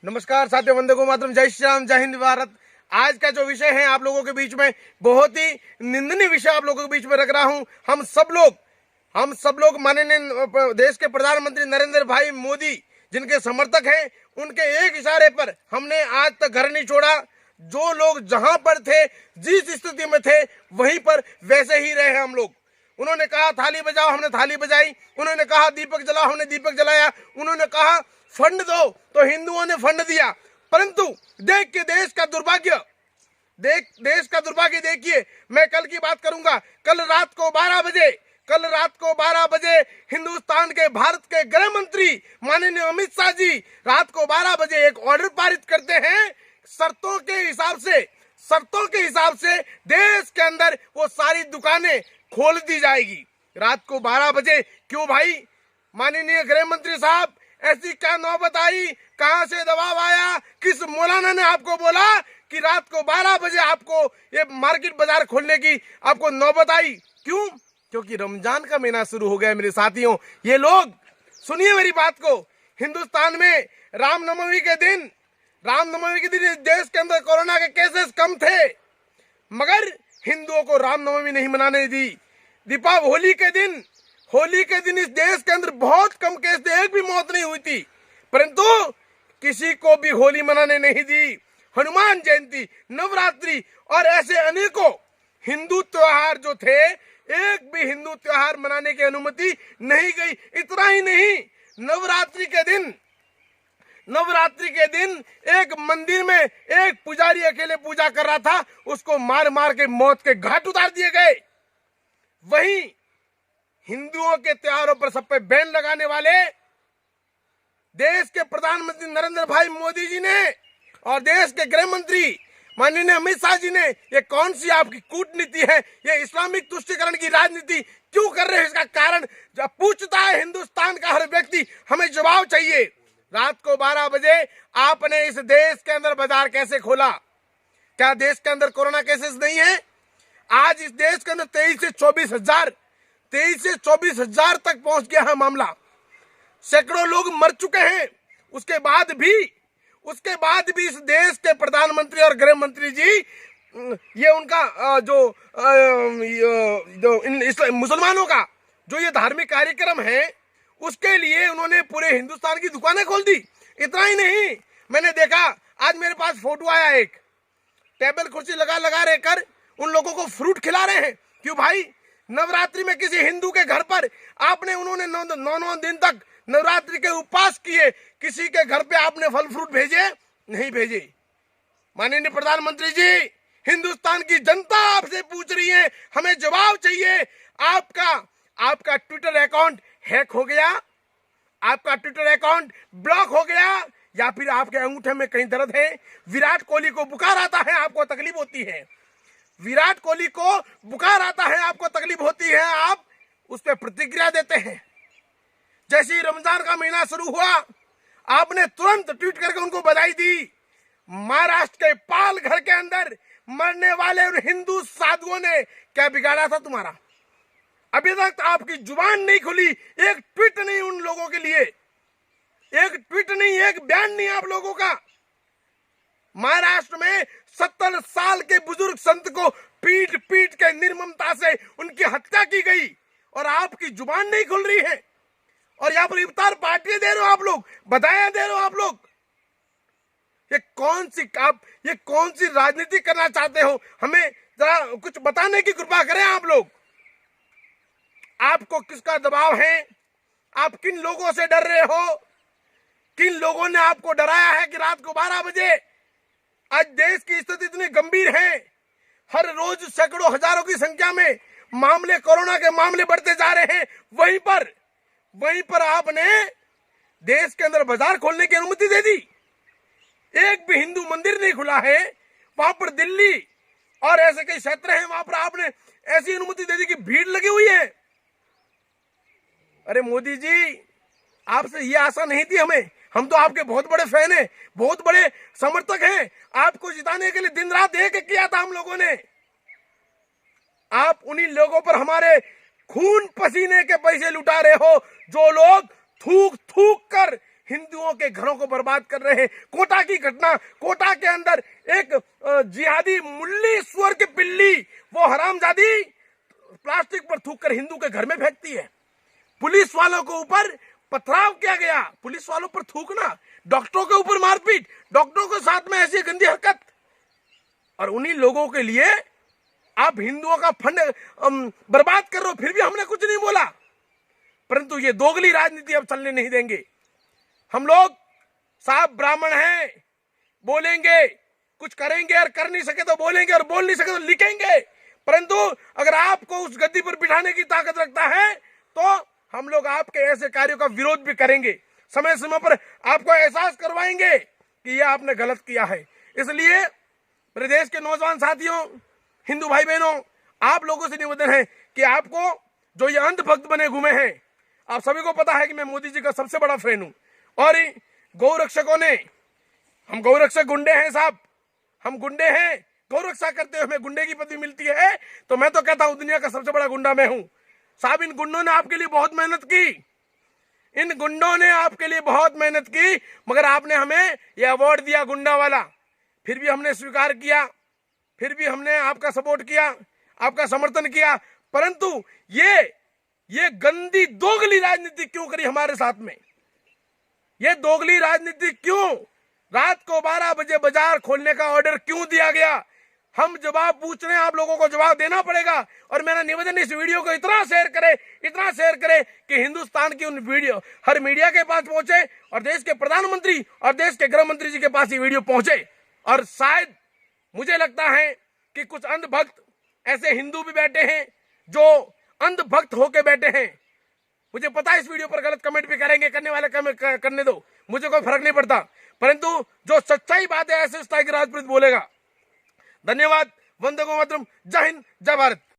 नमस्कार साथियों, वंदे मातरम, जय श्री राम, जय हिंद भारत। आज का जो विषय है आप लोगों के बीच में बहुत ही निंदनीय विषय आप लोगों के बीच में रख रहा हूं। हम सब लोग माननीय देश के प्रधानमंत्री नरेंद्र भाई मोदी जिनके समर्थक हैं, उनके एक इशारे पर हमने आज तक घर नहीं छोड़ा। जो लोग जहां पर थे, जिस स्थिति में थे, वहीं पर वैसे ही रहे हम लोग। उन्होंने कहा थाली बजाओ, हमने थाली बजाई। उन्होंने कहा दीपक जलाओ, हमने दीपक जलाया। उन्होंने कहा फंड दो, तो हिंदुओं ने फंड दिया। परंतु देश का दुर्भाग्य, देश का दुर्भाग्य देखिए। मैं कल की बात करूंगा। कल रात को 12 बजे हिंदुस्तान के, भारत के गृह मंत्री माननीय अमित शाह जी रात को 12 बजे एक ऑर्डर पारित करते हैं। शर्तों के हिसाब से देश के अंदर वो सारी दुकानें खोल दी जाएगी रात को 12 बजे। क्यों भाई? माननीय गृह मंत्री साहब, ऐसी क्या नौबत आई? कहां से दबाव आया? किस मौलाना ने आपको बोला कि रात को 12 बजे आपको ये मार्केट बाजार खोलने की आपको नौबत आई? क्यों? क्योंकि रमजान का महीना शुरू हो गया मेरे साथियों। ये लोग सुनिए मेरी बात को। हिंदुस्तान में रामनवमी के दिन इस देश के अंदर कोरोना के केसेस कम थे, मगर हिंदुओं को रामनवमी नहीं मनाने दी। होली के दिन इस देश के अंदर बहुत कम केस थे, एक भी मौत नहीं हुई थी, परंतु किसी को भी होली मनाने नहीं दी। हनुमान जयंती, नवरात्रि और ऐसे अनेकों हिंदू त्योहार जो थे, एक भी हिंदू त्योहार मनाने की अनुमति नहीं गई। इतना ही नहीं, नवरात्रि के दिन एक मंदिर में एक पुजारी अकेले पूजा कर रहा था, उसको मार मार के मौत के घाट उतार दिए गए। वहीं हिंदुओं के त्योहारों पर सब पे बैन लगाने वाले देश के प्रधानमंत्री नरेंद्र भाई मोदी जी ने और देश के गृह मंत्री माननीय अमित शाह जी ने, ये कौन सी आपकी कूटनीति है? ये इस्लामिक तुष्टीकरण की राजनीति क्यों कर रहे हैं? इसका कारण जब पूछता है हिंदुस्तान का हर व्यक्ति, हमें जवाब चाहिए। रात को 12 बजे आपने इस देश के अंदर बाजार कैसे खोला? क्या देश के अंदर कोरोना केसेस नहीं है? आज इस देश के अंदर 23 से 24 हजार तक पहुंच गया है मामला। सैकड़ों लोग मर चुके हैं। उसके बाद भी इस देश के प्रधानमंत्री और गृह मंत्री जी, ये उनका मुसलमानों का जो ये धार्मिक कार्यक्रम है, उसके लिए उन्होंने पूरे हिंदुस्तान की दुकानें खोल दी। इतना ही नहीं, मैंने देखा आज मेरे पास फोटो आया, एक टेबल कुर्सी लगा रहकर उन लोगों को फ्रूट खिला रहे हैं। क्यों भाई? नवरात्रि में किसी हिंदू के घर पर उन्होंने 9 दिन तक नवरात्रि के उपवास किए, किसी के घर पे आपने फल फ्रूट भेजे? नहीं भेजे। माननीय प्रधानमंत्री जी, हिंदुस्तान की जनता आपसे पूछ रही है, हमें जवाब चाहिए। आपका ट्विटर अकाउंट हैक हो गया, आपका ट्विटर अकाउंट ब्लॉक हो गया, या फिर आपके अंगूठे में कहीं दर्द है? विराट कोहली को बुखार आता है, आपको तकलीफ होती है। विराट कोहली को बुखार आता है, आपको तकलीफ होती है, आप उस पर प्रतिक्रिया देते हैं। जैसे ही रमजान का महीना शुरू हुआ, आपने तुरंत ट्वीट करके उनको बधाई दी। महाराष्ट्र के पाल घर के अंदर मरने वाले उन हिंदू साधुओं ने क्या बिगाड़ा था तुम्हारा? अभी तक आपकी जुबान नहीं खुली, एक ट्वीट नहीं उन लोगों के लिए, एक ट्वीट नहीं, एक बयान नहीं आप लोगों का। महाराष्ट्र में 70 साल के बुजुर्ग संत को पीट पीट के निर्ममता से उनकी हत्या की गई और आपकी जुबान नहीं खुल रही है। और यहाँ पर इफ्तार पार्टी दे रहे हो आप लोग, बधाइयां दे रहे हो आप लोग। ये कौन सी राजनीति करना चाहते हो? हमें जरा कुछ बताने की कृपा करें आप लोग। आपको किसका दबाव है? आप किन लोगों से डर रहे हो? किन लोगों ने आपको डराया है कि रात को 12 बजे? आज देश की स्थिति इतनी गंभीर है, हर रोज सैकड़ों हजारों की संख्या में कोरोना के मामले बढ़ते जा रहे हैं। वहीं पर आपने देश के अंदर बाजार खोलने की अनुमति दे दी। एक भी हिंदू मंदिर नहीं खुला है। वहां पर दिल्ली और ऐसे कई क्षेत्र हैं, वहां पर आपने ऐसी अनुमति दे दी कि भीड़ लगी हुई है। अरे मोदी जी, आपसे ये आशा नहीं थी हमें। हम तो आपके बहुत बड़े फैन हैं, बहुत बड़े समर्थक हैं। आपको जिताने के लिए दिन रात एक किया था हम लोगों ने। आप उन्हीं लोगों पर हमारे खून पसीने के पैसे लुटा रहे हो, जो लोग थूक थूक कर हिंदुओं के घरों को बर्बाद कर रहे हैं। कोटा की घटना, कोटा के अंदर एक जिहादी मुल्ली सुअर की पिल्ली, वो हरामजादी प्लास्टिक पर थूक कर हिंदू के घर में फेंकती है। पुलिस वालों के ऊपर पथराव किया गया, पुलिस वालों पर थूकना, डॉक्टरों के ऊपर मारपीट, डॉक्टरों के साथ में ऐसी गंदी हरकत। और उन्हीं लोगों के लिए आप हिंदुओं का फंड बर्बाद कर रहे हो, फिर भी हमने कुछ नहीं बोला। परंतु ये दोगली राजनीति अब चलने नहीं देंगे। हम लोग साफ ब्राह्मण हैं, बोलेंगे, कुछ करेंगे, और कर नहीं सके तो बोलेंगे, और बोल नहीं सके तो लिखेंगे। परंतु अगर आपको उस गद्दी पर बिठाने की ताकत रखता है तो हम लोग आपके ऐसे कार्यों का विरोध भी करेंगे, समय समय पर आपको एहसास करवाएंगे कि यह आपने गलत किया है। इसलिए मेरे देश के नौजवान साथियों, हिंदू भाई बहनों, आप लोगों से निवेदन है कि आपको जो ये अंधभक्त बने घूमे हैं, आप सभी को पता है कि मैं मोदी जी का सबसे बड़ा फैन हूं, और गौ रक्षकों ने, हम गौ रक्षक गुंडे हैं साहब, हम गुंडे हैं, गौ रक्षा करते हुए हमें गुंडे की पदवी मिलती है, तो मैं तो कहता हूं दुनिया का सबसे बड़ा गुंडा मैं हूं साहब। इन गुंडों ने आपके लिए बहुत मेहनत की, इन गुंडों ने आपके लिए बहुत मेहनत की, मगर आपने हमें यह अवार्ड दिया गुंडा वाला, फिर भी हमने स्वीकार किया, फिर भी हमने आपका सपोर्ट किया, आपका समर्थन किया। परंतु ये गंदी दोगली राजनीति क्यों करी हमारे साथ में? ये दोगली राजनीति क्यों? रात को 12 बजे बाजार खोलने का ऑर्डर क्यों दिया गया? हम जवाब पूछ रहे हैं, आप लोगों को जवाब देना पड़ेगा। और मेरा निवेदन, इस वीडियो को इतना शेयर करे कि हिंदुस्तान की उन वीडियो हर मीडिया के पास पहुंचे, और देश के प्रधानमंत्री और देश के गृह मंत्री जी के पास ये वीडियो पहुंचे। और शायद मुझे लगता है कि कुछ अंधभक्त ऐसे हिंदू भी बैठे हैं जो अंधभक्त होके बैठे हैं। मुझे पता है इस वीडियो पर गलत कमेंट भी करेंगे, करने वाले करने दो, मुझे कोई फर्क नहीं पड़ता। परंतु जो सच्चाई बात है ऐसे टाइगर राजपूत बोलेगा। धन्यवाद। वंदे मातरम। जय हिंद, जय भारत।